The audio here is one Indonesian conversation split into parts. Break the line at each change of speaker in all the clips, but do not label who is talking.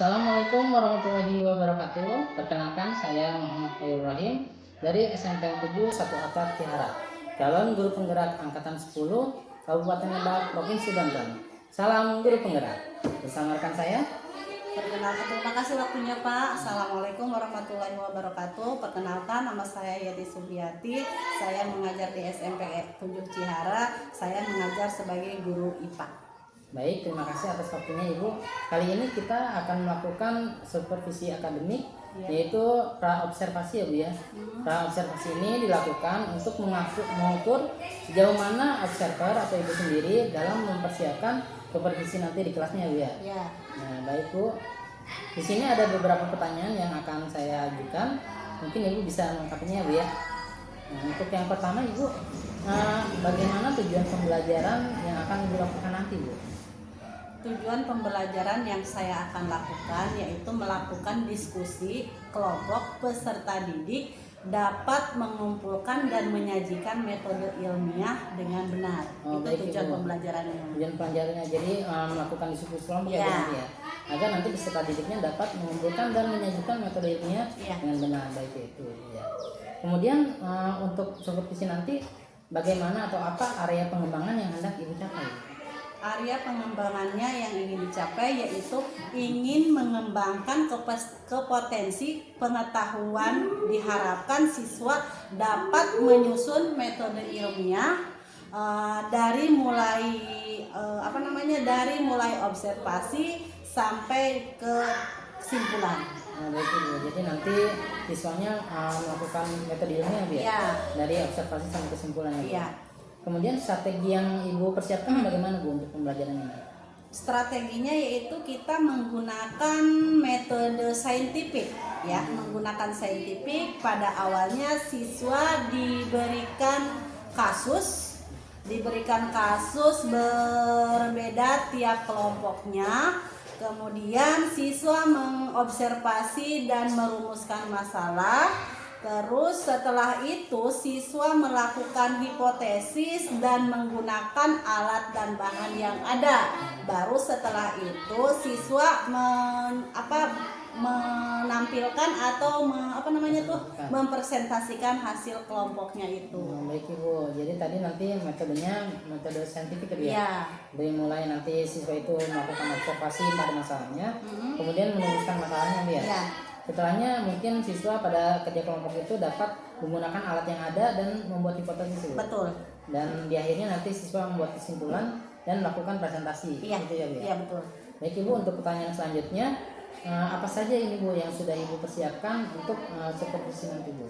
Assalamualaikum warahmatullahi wabarakatuh. Perkenalkan, saya Muhammad Khairul Rahim dari SMP 7 1 Atap Cihara, calon guru penggerak angkatan 10 Kabupaten Lebak, Provinsi Banten. Salam guru penggerak. Bersama rekan saya.
Perkenalkan, terima kasih waktunya Pak. Assalamualaikum warahmatullahi wabarakatuh. Perkenalkan, nama saya Yati Subiati. Saya mengajar di SMP 7 Cihara. Saya mengajar sebagai guru IPA.
Baik, terima kasih atas waktunya Ibu. Kali ini kita akan melakukan supervisi akademik, yaitu praobservasi ya Bu ya. Praobservasi ini dilakukan untuk mengukur sejauh mana observer atau Ibu sendiri dalam mempersiapkan supervisi nanti di kelasnya Bu ya. Nah, baik Bu. Di sini ada beberapa pertanyaan yang akan saya ajukan. Mungkin Ibu bisa melengkapinya Bu ya. Nah, untuk yang pertama Ibu, bagaimana tujuan pembelajaran yang akan Ibu lakukan nanti Bu?
Tujuan pembelajaran yang saya akan lakukan yaitu melakukan diskusi kelompok peserta didik dapat mengumpulkan dan menyajikan metode ilmiah dengan benar. Itu tujuan pembelajarannya.
Tujuan pembelajarannya jadi melakukan diskusi kelompok ya, agar nanti peserta didiknya dapat mengumpulkan dan menyajikan metode ilmiah dengan benar. Baik itu ya. Kemudian untuk supervisi nanti bagaimana atau apa area pengembangan yang hendak Ibu capai?
Area pengembangannya yang ingin dicapai yaitu ingin mengembangkan kepotensi pengetahuan. Diharapkan siswa dapat menyusun metode ilmiah dari mulai observasi sampai ke kesimpulan.
Baik Ibu, jadi nanti siswanya melakukan metode ilmiah ya? Dari observasi sampai kesimpulan ya? Kemudian strategi yang Ibu persiapkan bagaimana Bu untuk pembelajaran ini?
Strateginya yaitu kita menggunakan metode saintifik ya, menggunakan saintifik. Pada awalnya siswa diberikan kasus berbeda tiap kelompoknya. Kemudian siswa mengobservasi dan merumuskan masalah. Terus setelah itu siswa melakukan hipotesis dan menggunakan alat dan bahan yang ada. Baru setelah itu siswa menampilkan atau mempresentasikan hasil kelompoknya itu.
Baik Ibu, jadi tadi nanti metodenya metode saintifik ya? Dari mulai nanti siswa itu melakukan observasi pada masalahnya, kemudian menuliskan masalahnya ya? Setelahnya mungkin siswa pada kerja kelompok itu dapat menggunakan alat yang ada dan membuat hipotesis.
Betul.
Dan di akhirnya nanti siswa membuat kesimpulan dan melakukan presentasi.
Iya,
gitu ya, Bu?
Iya betul.
Baik Ibu, untuk pertanyaan selanjutnya, apa saja ini Bu yang sudah Ibu persiapkan untuk supervisi nanti Bu?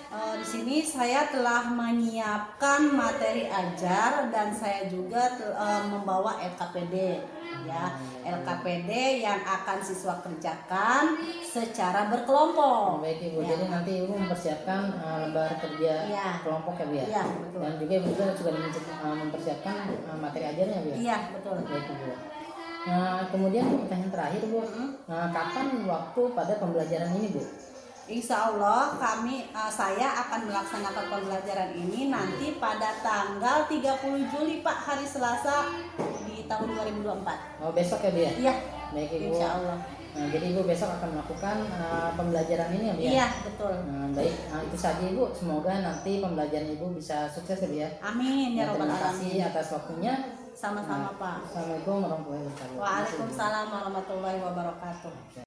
Di sini saya telah menyiapkan materi ajar dan saya juga membawa LKPD ya, LKPD yang akan siswa kerjakan secara berkelompok.
Baik Ibu, jadi nanti Ibu mempersiapkan lembar kerja kelompok ya Bu ya? Iya betul. Dan juga Ibu juga mempersiapkan materi ajarnya Bu ya? Iya betul. Baik Ibu. Kemudian pertanyaan terakhir Bu, kapan waktu pada pembelajaran ini Bu?
Insya Allah saya akan melaksanakan pembelajaran ini nanti pada tanggal 30 Juli Pak, hari Selasa di tahun 2024.
Oh besok ya Bu ya? Iya. Baik Ibu.
Insya Allah.
Jadi Ibu besok akan melakukan pembelajaran ini ya Bu ya? Iya betul. Baik, itu saja Ibu. Semoga nanti pembelajaran Ibu bisa sukses ya Bu ya?
Amin ya Rabbal Alamin.
Terima kasih atas waktunya.
Sama-sama Pak.
Assalamualaikum warahmatullahi wabarakatuh.
Waalaikumsalam warahmatullahi wabarakatuh.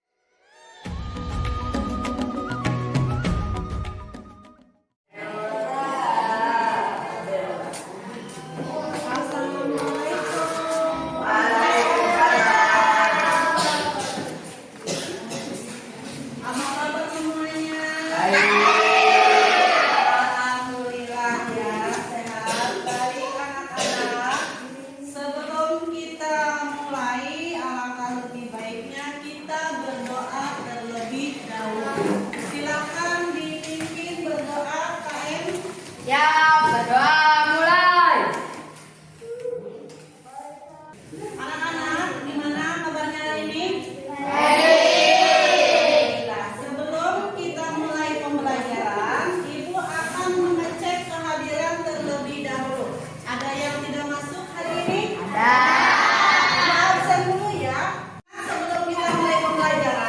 Maaf, saya dulu ya. Sebelum kita mulai pembelajaran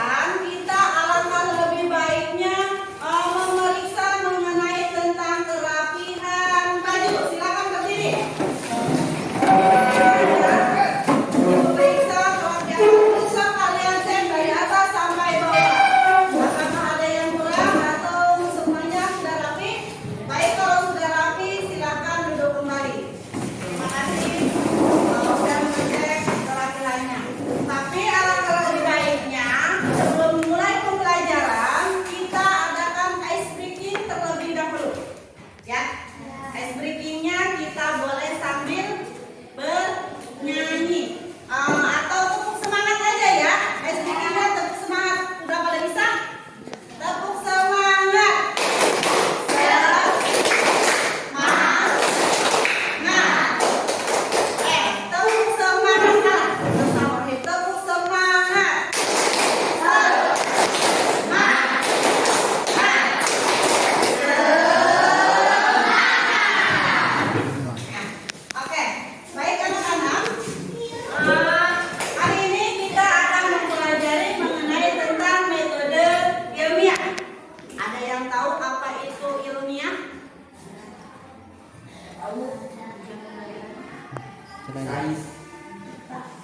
yang tahu apa itu ilmiah?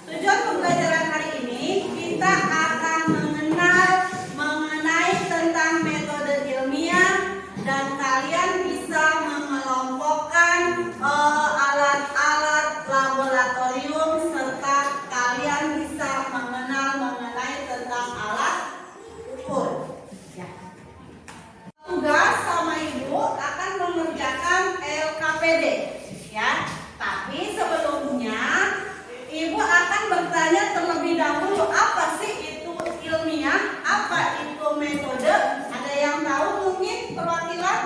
Tujuan pembelajaran hari ini kita akan mengenal mengenai tentang metode ilmiah dan kalian bisa mengelompokkan alat-alat laboratorium serta kalian bisa mengenal mengenai tentang alat ukur. Tugas sama ibu akan mengerjakan LKPD ya. Tapi sebelumnya ibu akan bertanya terlebih dahulu apa sih itu ilmiah, apa itu metode. Ada yang tahu mungkin perwakilan?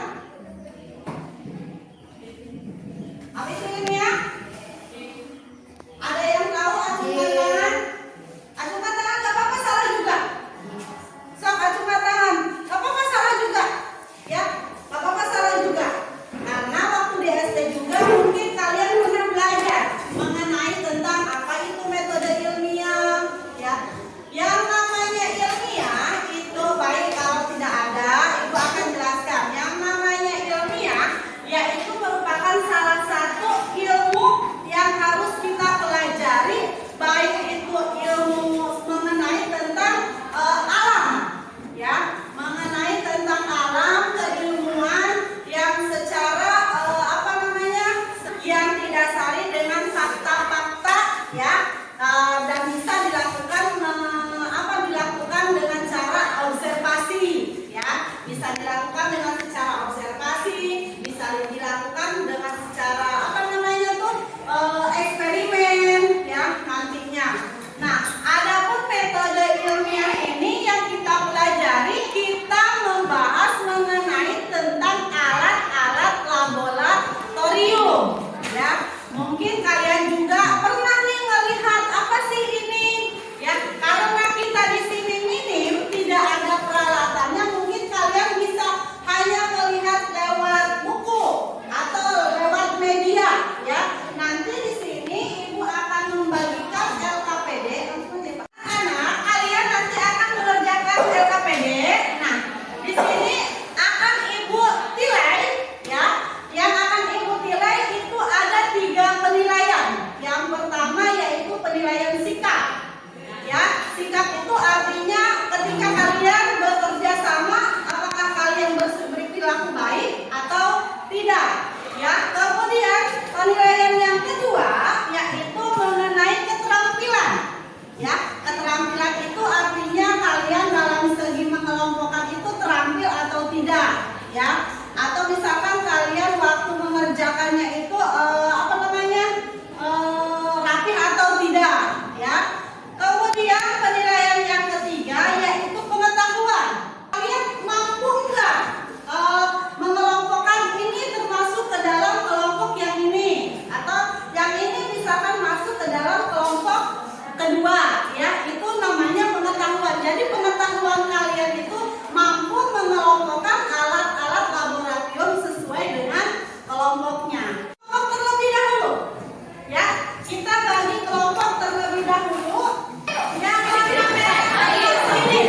Apa itu ilmiah? Ada yang tahu? Acungkan tangan. Acungkan tangan, gak apa-apa salah juga. Sok acungkan tangan, gak apa-apa salah juga. Ya, gak apa-apa salah juga. Karena waktu di SD juga mungkin kalian pernah belajar mengenai tentang apa itu metode ilmiah. Ya, yang namanya ilmiah itu baik kalau tidak ada, ibu akan jelaskan. Yang namanya ilmiah yaitu merupakan salah satu ilmu yang harus kita pelajari, baik itu ilmu mengenai tentang alam, ya, mengenai tentang alam, keilmuan yang secara yang didasari dengan fakta-fakta, ya, dan bisa dilakukan dilakukan dengan cara observasi, ya, bisa dilakukan dengan secara observasi, bisa dilakukan dengan secara eksperimen, ya, nantinya. Nah, adapun metode ilmiah ini yang kita pelajari, kita membahas mengenai tentang alat-alat laboratorium. Ya, mungkin kalian juga pernah nih melihat apa sih ini? Ya, karena kita di sini minim, tidak ada peralatannya, mungkin kalian bisa hanya melihat lewat buku atau lewat media. Ya, nanti di sini ibu akan membagikan LKPD. Anak, kalian nanti akan mengerjakan LKPD. Nah, di sini akan ibu nilai, ya. Yang akan ibu nilai itu ada 3 penilaian. Yang pertama yaitu penilaian sikap. Ya, sikap itu artinya ketika kalian bekerja sama, apakah kalian berperilaku baik atau tidak. Ya, kemudian penilaian yang kedua yaitu mengenai keterampilan. Ya, keterampilan itu artinya kalian dalam segi mengelompokkan itu terampil atau tidak. Ya, atau misalkan kalian waktu mengerjakannya itu rapih atau tidak, ya. Kemudian penilaian yang ketiga yaitu pengetahuan. Kalian mampu enggak mengelompokkan ini termasuk ke dalam kelompok yang ini, atau yang ini misalkan masuk ke dalam kelompok kedua, ya. Itu namanya pengetahuan. Jadi pengetahuan kalian itu mampu mengelompokkan alat-alat laboratorium sesuai dengan kelompoknya. Kelompok terlebih dahulu, ya, kita bagi kelompok terlebih dahulu. Yang warna merah di sini,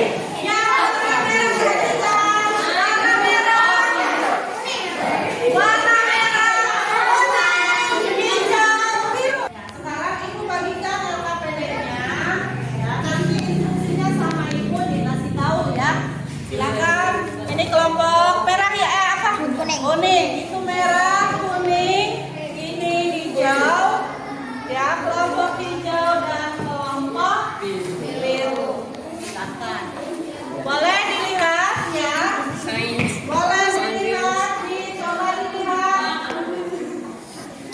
yang warna merah warna merah, warna merah, kuning, hijau, biru. Sekarang ibu bagikan LKPD-nya, ya. Nanti instruksinya sama ibu dikasih tahu, ya. Silakan. Ini kelompok merah ya, kuning. Itu merah, kuning. Ini hijau. Ya, kelompok hijau dan kelompok biru. Silakan. Boleh dilihat, ya. Boleh dilihat, coba dilihat.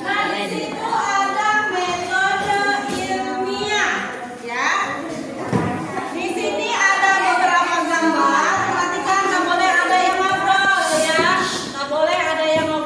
Nah, di situ ada metode ilmiah, ya. Di sini ada beberapa gambar. Perhatikan, nggak boleh ada yang ngobrol, ya. Nggak boleh ada yang ngobrol.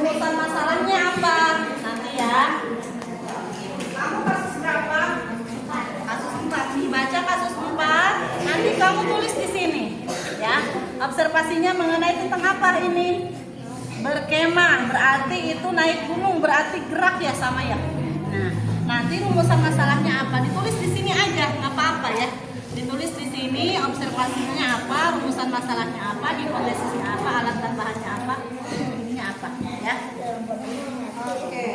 rumusan masalahnya apa nanti ya. Kamu kasus berapa? Kasus 4. Dibaca kasus 4. Nanti kamu tulis di sini ya. Observasinya mengenai tentang apa ini? Berkemah, berarti itu naik gunung, berarti gerak ya sama ya. Nah, nanti rumusan masalahnya apa? Ditulis di sini aja, nggak apa-apa ya. Ditulis di sini observasinya apa, rumusan masalahnya apa, hipotesisnya apa, alat dan bahannya apa, ininya apa ya. Oke.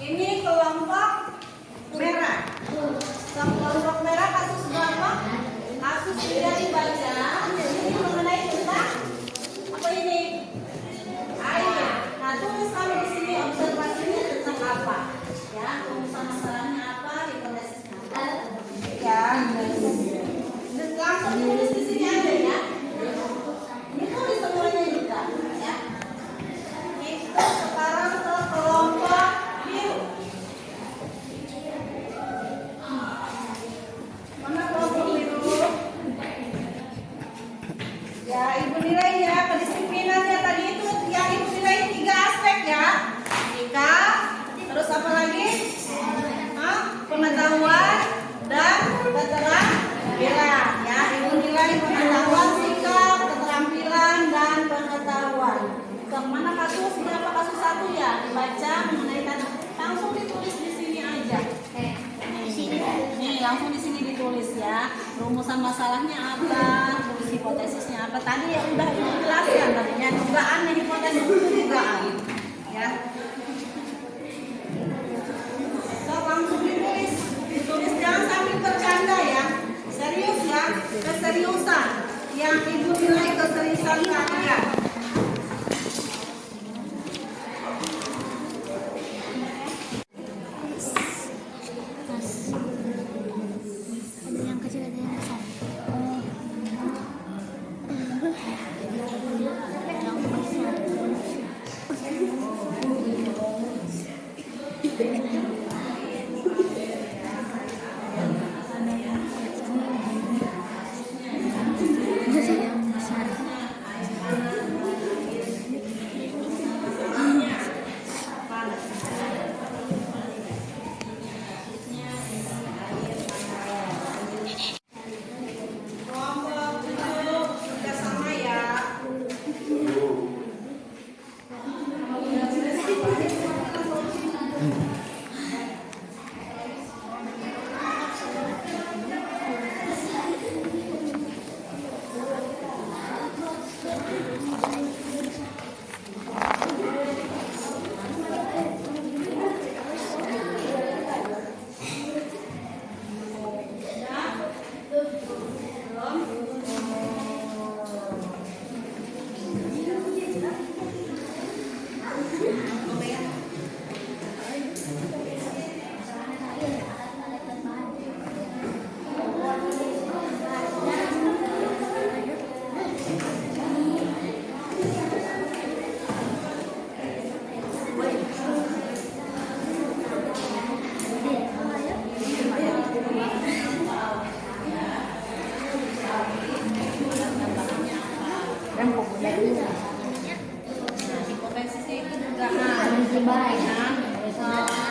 Ini kelompok merah. Kelompok merah kasus berapa? Kasus tidak dibaca. Ini mengenai tentang apa ini? Air. Nah, tulis kami di sini observasinya tentang apa? Ya, rumusan masalahnya apa, hipotesisnya apa. Ya, langsung tulis di sini aja ya. Ini tulis semuanya juga ya. Itu sekarang ke kelompok biru. Mana kelompok biru? Ya, ibu nilainya kedisiplinannya tadi itu yang ibu nilai 3 aspek ya. 3. Terus apa lagi? Pengetahuan dan keterampilan ya. Ibu nilai pengetahuan, sikap, keterampilan dan pengetahuan. Kemana kasus? Berapa kasus 1 ya? Dibaca mengenai tadi. Langsung ditulis di sini aja. Nih, langsung di sini ditulis ya. Rumusan masalahnya apa? Terus hipotesisnya apa? Tadi ya udah dijelaskan tadinya. Dugaan dan hipotesis itu dugaan ya. Langsung ditulis. Ditulis, jangan sambil bercanda ya. Serius ya. Keseriusan. Yang ibu nilai keseriusan kalian.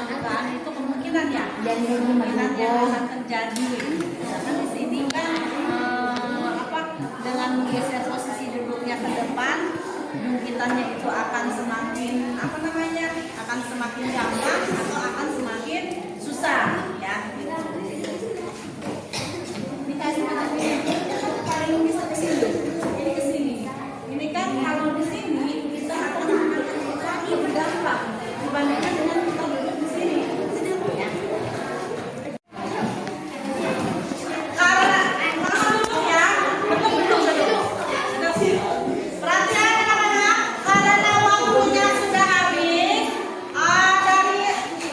Dugaan itu kemungkinan ya, kemungkinan yang akan terjadi. Misalkan di sini kan dengan menggeser posisi duduknya ke depan, jungkitannya itu akan semakin akan semakin gampang atau akan semakin susah ya. Dikasih paling bisa ke sini, ini ke sini. Ini kan kalau di sini kita akan lebih gampang dibandingkan dengan kita duduk di sini. Ya. Karena duduk ya, duduk. Perhatian anak-anak, karena waktunya sudah habis. Dari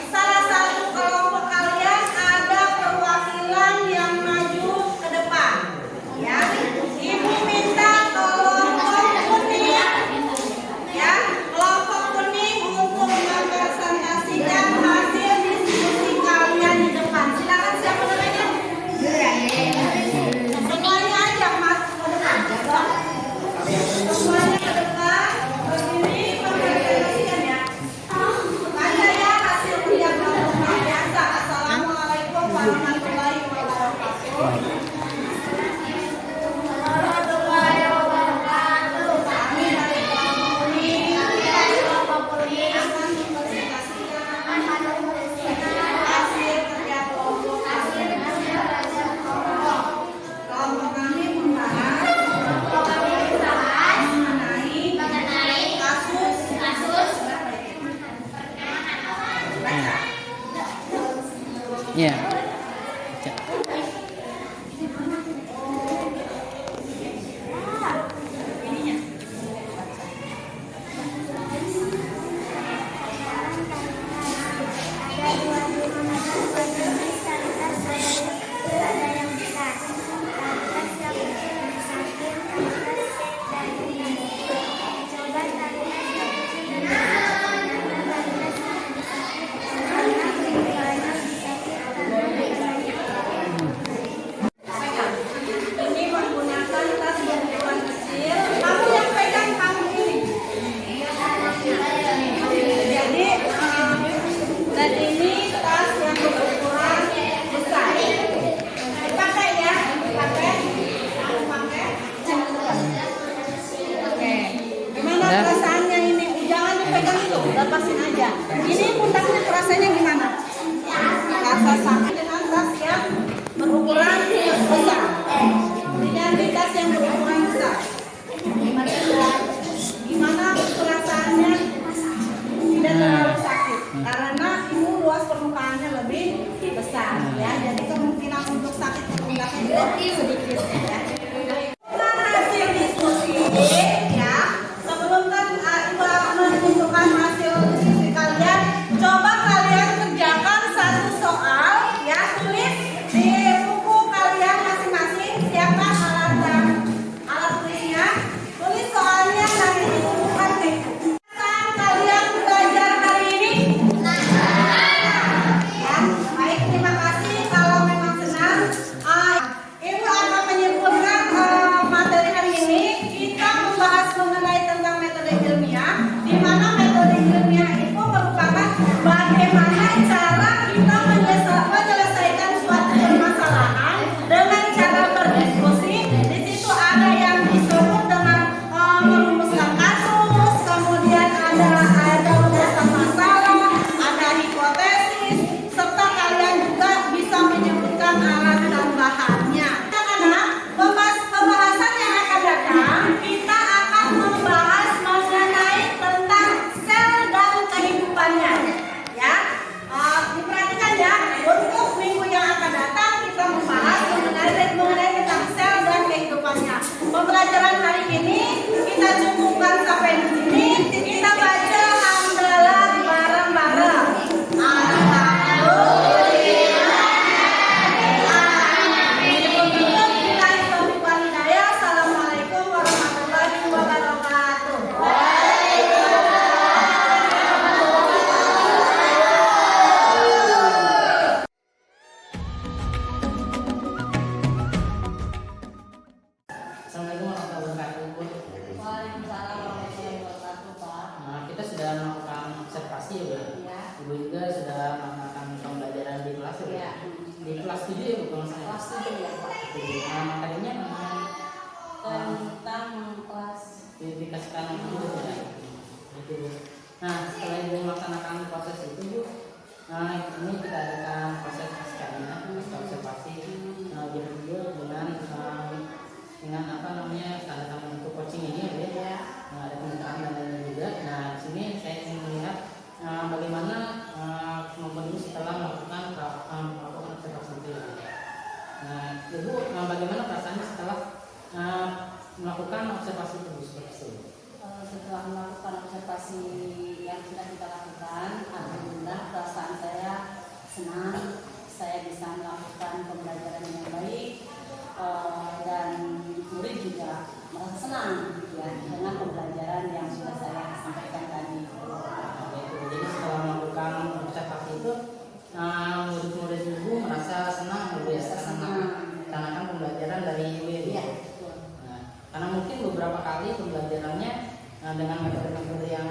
salah satu kelompok kalian ada perwakilan yang maju ke depan.
Iya.
Ini menggunakan tas berukuran kecil. Kamu yang pegang kamu ini. Jadi dan ini tas yang berukuran besar. Dipakai ya, dipakai. Aku pakai. Oke. Gimana
Ya.
perasaannya ini? Jangan dipegang itu, lepasin aja. Ini pundaknya rasanya gimana? Rasa sakit dengan tas yang berukuran besar. Dengan tas yang berukuran besar. Gimana perasaannya? Tidak terlalu sakit karena ini luas permukaannya lebih besar ya. Jadi kemungkinan untuk sakit pundaknya itu sedikit ya. Nah, hasil diskusi ya. Sebelum kan Ibu menentukan hasil diskusi kalian, coba kalian kerjakan satu soal ya, tulis di buku kalian masing-masing. Siapa alat tulisnya? Tulis soalnya nanti dikumpulkan deh. Kalian belajar hari ini? Ya, baik, terima kasih. Kalau memang senang, Ibu akan menyebutkan materi hari ini. Kita membahas mengenai tentang metode ilmiah, di mana metode ilmiah itu merupakan bagaimana cara kita menyelesaikan suatu permasalahan dengan cara berdiskusi. Di situ ada yang disebut dengan merumuskan kasus, kemudian ada merumuskan masalah, ada hipotesis, serta kalian juga bisa menyebutkan alat dan bahannya. Karena pembahasan yang akan datang, kita akan membahas mengenai tentang sel dan kehidupannya. Ya, diperhatikan ya. Untuk minggu yang akan datang kita membahas mengenai tentang sel dan kehidupannya. Pembelajaran hari ini kita cukupkan sampai di sini. Kita baca hamdalah bareng-bareng. Assalamualaikum warahmatullahi wabarakatuh.
Assalamualaikum warahmatullahi wabarakatuh.
Waalaikumsalam warahmatullahi wabarakatuh, Pak.
Nah, kita sudah melakukan observasi ya, Bu.
Ya.
Ibu juga sudah melakukan pembelajaran di kelas ya, Bu.
Ya.
Di kelas 7 ya, Bu, kalau nggak salah.
Kelas 7 ya, Pak.
Nah, materinya memang
Tentang kelas
dikasihkan dulu ya. Gitu, Bu. Nah, setelah Ibu melaksanakan proses itu, Bu, nah ini kita adakan proses pascanya, pasca observasi. Nah, juga dengan apa namanya tanda tangan untuk coaching ini ya, Bu, ya. Nah, ada pembukaan dan lain juga. Nah, di sini saya ingin melihat bagaimana kemampuan Ibu setelah melakukan observasi itu. Nah, Ibu bagaimana perasaannya setelah melakukan observasi itu, Bu, seperti itu?
setelah melakukan observasi yang sudah kita lakukan, alhamdulillah perasaan saya senang. Saya bisa melakukan pembelajaran yang baik dan murid juga merasa senang ya dengan pembelajaran yang sudah saya sampaikan tadi.
Jadi setelah melakukan observasi itu, murid-murid Ibu merasa senang, Bu, ya, melaksanakan pembelajaran dari Ibu ya, Bu.
Iya, betul.
Nah, karena mungkin beberapa kali pembelajarannya dengan metode-metode yang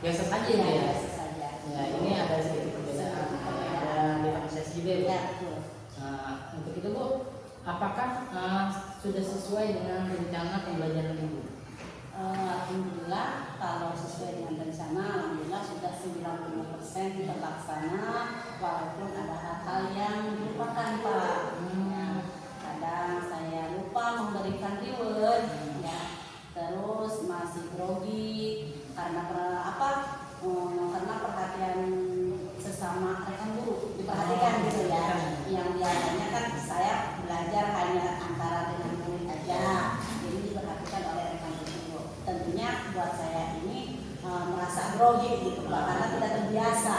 biasa saja ya.
Biasa saja.
Ya, ini ada sedikit perbedaan, ada diferensiasi juga ya, Bu.
Ya, betul.
Nah, untuk itu, Bu, apakah sudah sesuai dengan rencana pembelajaran Ibu?
Alhamdulillah kalau sesuai dengan rencana, alhamdulillah sudah 90% terlaksana, walaupun ada hal-hal yang dilupakan, Pak. Kadang saya lupa memberikan reward ya, terus masih grogi karena karena perhatian sesama rekan guru. diperhatikan gitu ya. Yang biasanya kan saya belajar hanya antara dengan murid aja, jadi diperhatikan oleh rekan guru. Tentunya buat saya ini merasa grogi gitu Pak, karena tidak terbiasa.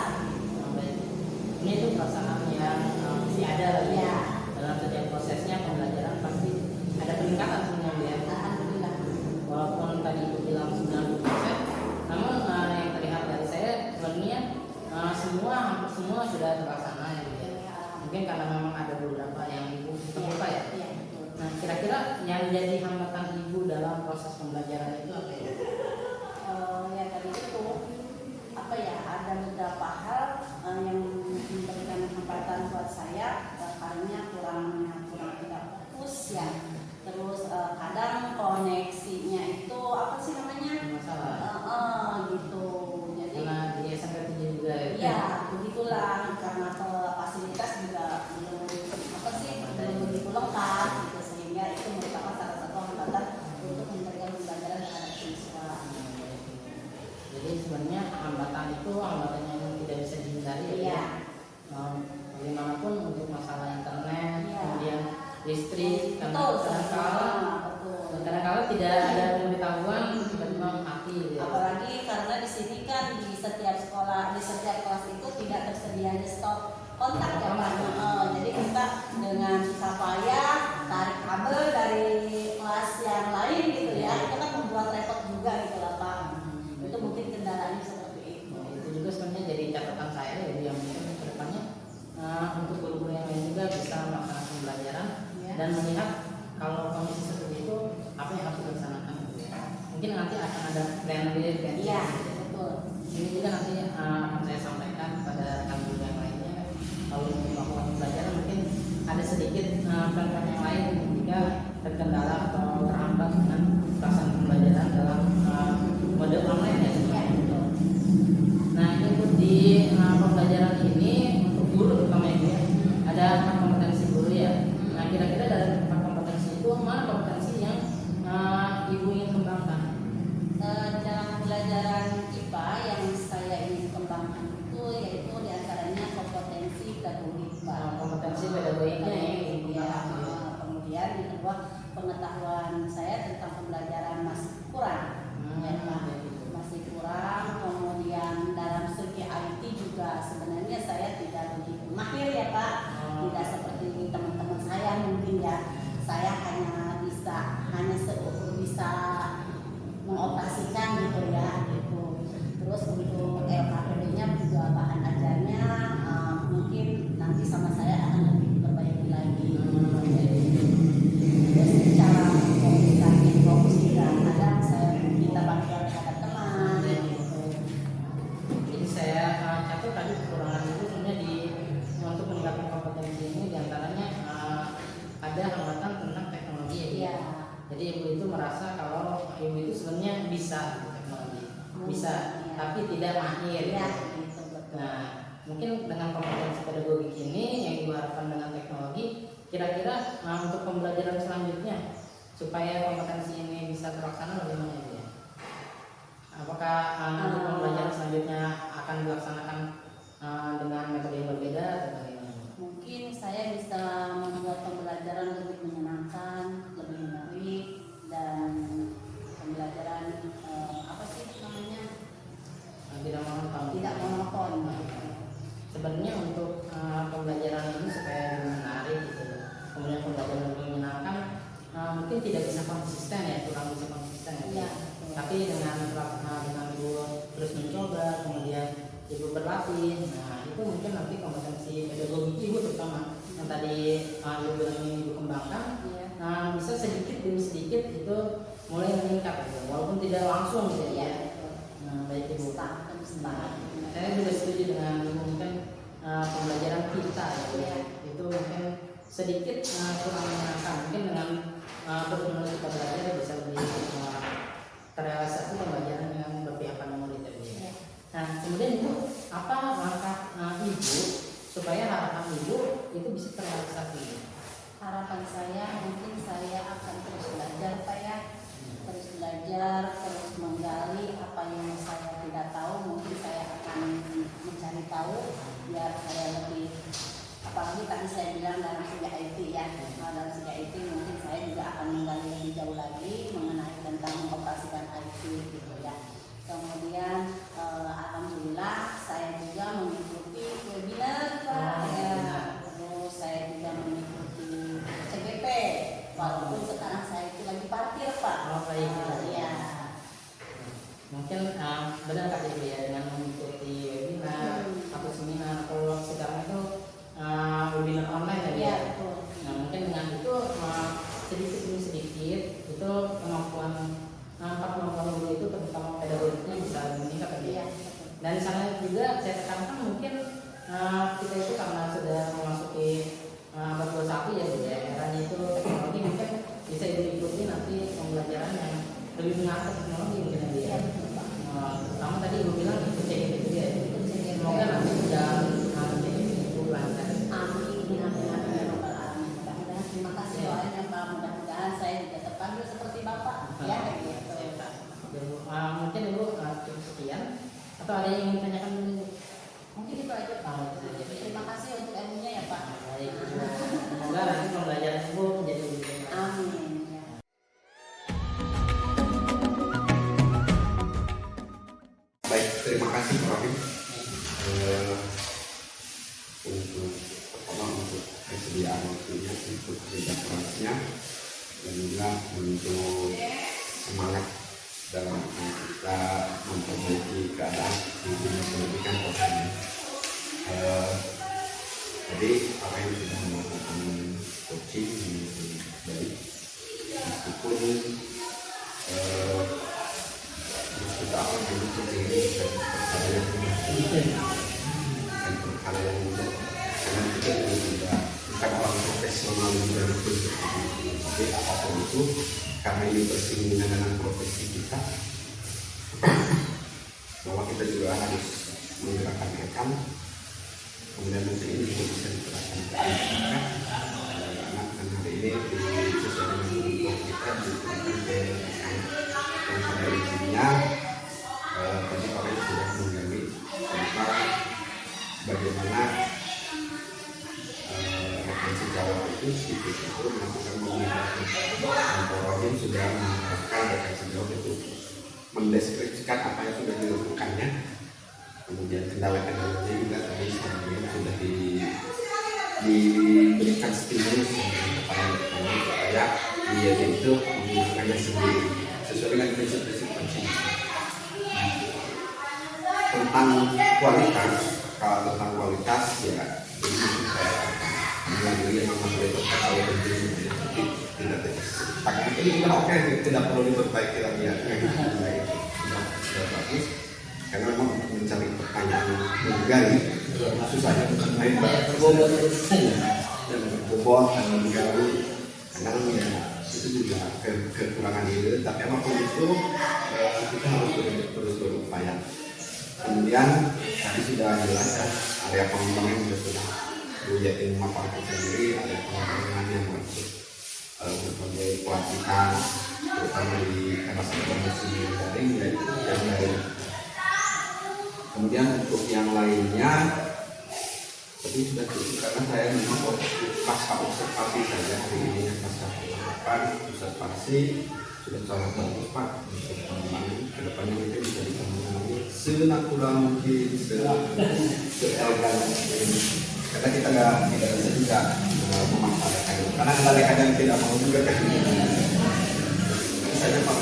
Ini itu perasaan yang mesti ada lah
ya.
Dalam setiap prosesnya pembelajaran pasti ada peningkatan sebenarnya ya.
Alhamdulillah.
Walaupun tadi Ibu bilang 90%, namun yang terlihat dari saya sebenarnya hampir semua sudah terlaksana ya Bu ya. Mungkin karena memang ada beberapa yang Ibu lupa ya. Nah, kira-kira yang jadi hambatan Ibu dalam proses pembelajaran itu apa ya?
Ya tadi itu apa ya, ada beberapa hal yang memberikan hambatan buat saya karena kurang tidak fokus ya. Terus kadang koneksinya itu apa sih namanya?
Masalah.
Gitu. Jadi
Karena di SMP 7 juga ya.
Iya, begitulah, karena fasilitas juga belum begitu lengkap gitu, sehingga itu merupakan salah satu hambatan untuk memberikan pembelajaran terhadap siswa.
Jadi sebenarnya hambatan itu hambatannya yang tidak bisa dihindari ya. Bagaimanapun untuk masalah internet, kemudian listrik, kadang-kala tidak ada pemberitahuan tiba-tiba mati. Ya.
Apalagi karena di sini kan di setiap sekolah, di setiap kelas itu tidak tersedia stop kontak ya Pak. Jadi kita dengan susah payah tarik kabel dari kelas yang lain gitu ya, itu kan membuat repot juga gitu lah Pak. Itu mungkin kendalanya seperti itu.
Itu juga sebenarnya jadi catatan saya ya, yang mungkin kedepannya untuk guru-guru yang lain juga bisa melaksanakan pembelajaran dan melihat kalau kondisi seperti itu apa yang harus dilaksanakan. Mungkin nanti akan ada plan B.
Iya, betul.
Ini juga nanti akan saya sampaikan kepada rekan yang lainnya. Kalau untuk melakukan pembelajaran mungkin ada sedikit plan-plan yang lain jika terkendala atau terhambat dengan pelaksanaan pembelajaran dalam mode online ya. Nah ini Bu, di pembelajaran ini untuk guru terutama ya, ada 4 kompetensi guru ya. Nah kira-kira dari 4 kompetensi itu mana kompetensi yang Ibu ingin kembangkan?
Dalam pembelajaran IPA yang saya ingin kembangkan itu yaitu diantaranya kompetensi pedagogik Pak.
Kompetensi pedagogiknya ya.
Kemudian yang kedua pengetahuan saya tentang pembelajaran masih kurang, ya Pak. Masih kurang. Kemudian dalam segi IT juga sebenarnya saya tidak begitu mahir ya Pak. Tidak seperti teman-teman saya mungkin ya. Saya hanya bisa mengoperasikan gitu ya gitu. Terus untuk LKPD-nya juga bahan ajarnya mungkin nanti sama saya akan lebih diperbaiki lagi. Terus cara komunikasi fokus juga kadang saya minta bantuan kepada teman gitu.
Jadi saya catat tadi kekurangan itu sebenarnya untuk meningkatkan kompetensi ini diantaranya ada hambatan tentang teknologi ya. Jadi Ibu itu merasa kalau Ibu itu sebenarnya bisa teknologi, bisa, tapi tidak mahir.
Ya,
gitu. Nah, mungkin dengan kompetensi pedagogik ini yang Ibu harapkan dengan teknologi, kira-kira untuk pembelajaran selanjutnya supaya kompetensi ini bisa terlaksana bagaimana Ibu ya? Apakah untuk pembelajaran selanjutnya akan dilaksanakan dengan metode yang berbeda atau bagaimana?
Mungkin saya bisa membuat pembelajaran lebih menyenangkan, lebih menarik, dan pembelajaran apa sih namanya? Tidak monoton.
Sebenarnya untuk pembelajaran ini supaya lebih menarik gitu, kemudian pembelajaran lebih menyenangkan, mungkin tidak bisa konsisten ya, kurang bisa konsisten ya. Tapi dengan Ibu terus mencoba, kemudian Ibu berlatih, nah itu mungkin nanti kompetensi pedagogi Ibu terutama yang tadi Ibu bilang ini Ibu kembangkan, nah bisa sedikit demi sedikit itu mulai meningkat gitu, walaupun tidak langsung gitu ya. Nah baik Ibu. Saya juga setuju dengan Ibu, mungkin pembelajaran kita ya, itu mungkin sedikit kurang menyenangkan, mungkin dengan terus-menerus kita belajar bisa lebih terrealisasi pembelajaran yang berpihak pada murid ya. Nah kemudian Ibu, apa langkah Ibu supaya harapan Ibu itu bisa terrealisasi?
Harapan saya mungkin saya akan terus belajar Pak ya, terus belajar, terus menggali apa yang saya tidak tahu, mungkin saya akan mencari tahu biar saya lebih
benar kata Ibu ya, dengan mengikuti webinar atau seminar. Kalau sekarang itu webinar online ya Bu ya.
betul.
Nah mungkin dengan itu sedikit demi sedikit itu kemampuan guru itu terutama pedagogiknya bisa meningkat ya Bu ya. Dan di sana juga saya tekankan mungkin kita itu karena sudah memasuki abad 21 ya Bu ya, eranya itu teknologi mungkin bisa diikuti nanti pembelajaran yang lebih mengarah ke teknologi mungkin ya Bu ya. Terutama tadi Ibu bilang ikut CGP itu ya. Semoga nanti berjalan CGP itu lancar.
Amin, amin, amin, ya Rabbal alamin. Mudah-mudahan, terima kasih doanya Pak. Mudah-mudahan saya juga terpanggil seperti Bapak. Ya, kayak gitu.
Mungkin Ibu cukup sekian atau ada yang ingin ditanyakan dulu?
Mungkin itu aja Pak. Terima kasih untuk ilmunya ya Pak.
Baik, semoga nanti pembelajaran Ibu menjadi lebih baik.
Amin. Ya.
Baik, terima kasih Pak Rahim untuk kesediaan waktunya, untuk kerja kerasnya, dan juga untuk semangat dalam kita memperbaiki keadaan di dunia pendidikan kota ini. Jadi apa yang sudah melakukan coaching ini baik, meskipun kita akan dulu sendiri dan perkara yang dan perkara yang mudah, karena kita juga tidak bukan orang profesional juga betul seperti itu. Jadi apapun itu karena ini bersinggungan dengan profesi kita, bahwa kita juga harus menggerakkan akal. Kemudian nanti ini juga bisa diterapkan ke anak-anak, dan hari ini sesuai dengan kebutuhan kita diterapkan ke anak. Dan pada intinya tadi Pak Rey sudah menggali tentang bagaimana referensi Jawa itu melakukan komunikasi, dan Pak Rahim sudah mengatakan referensi Jawa itu mendeskripsikan apa yang sudah dilakukannya. Kemudian kendala-kendalanya juga tadi sudah diberikan stimulus kepada mereka supaya dia itu menggunakannya sendiri sesuai dengan prinsip-prinsip penting. Tentang kualitas, kalau tentang kualitas ya ini saya mengambil yang mengambil kalau penting tidak pakai ini sudah oke, tidak perlu diperbaiki lagi ya. Sudah bagus. Karena memang mencari pertanyaan menggali susahnya bukan main dan berbobot dan menggali, karena ya itu juga kekurangan ide, tapi apapun itu kita harus terus berupaya. Kemudian tadi sudah jelas ya, area pengembangan juga sudah menjadi masyarakat sendiri, area pengembangan yang masuk berbagai pelatihan, terutama di kelas informasi daring yang lain. Kemudian untuk yang lainnya, tapi sudah cukup karena saya memang pasca observasi saja hari ini yang pasca observasi sudah sangat bagus Pak untuk pengembangan kedepannya kita bisa dikembangkan senatural mungkin, seelegan mungkin. Karena kita tidak bisa juga memanfaatkan itu, karena kadang-kadang tidak mau juga kan. Saja Pak.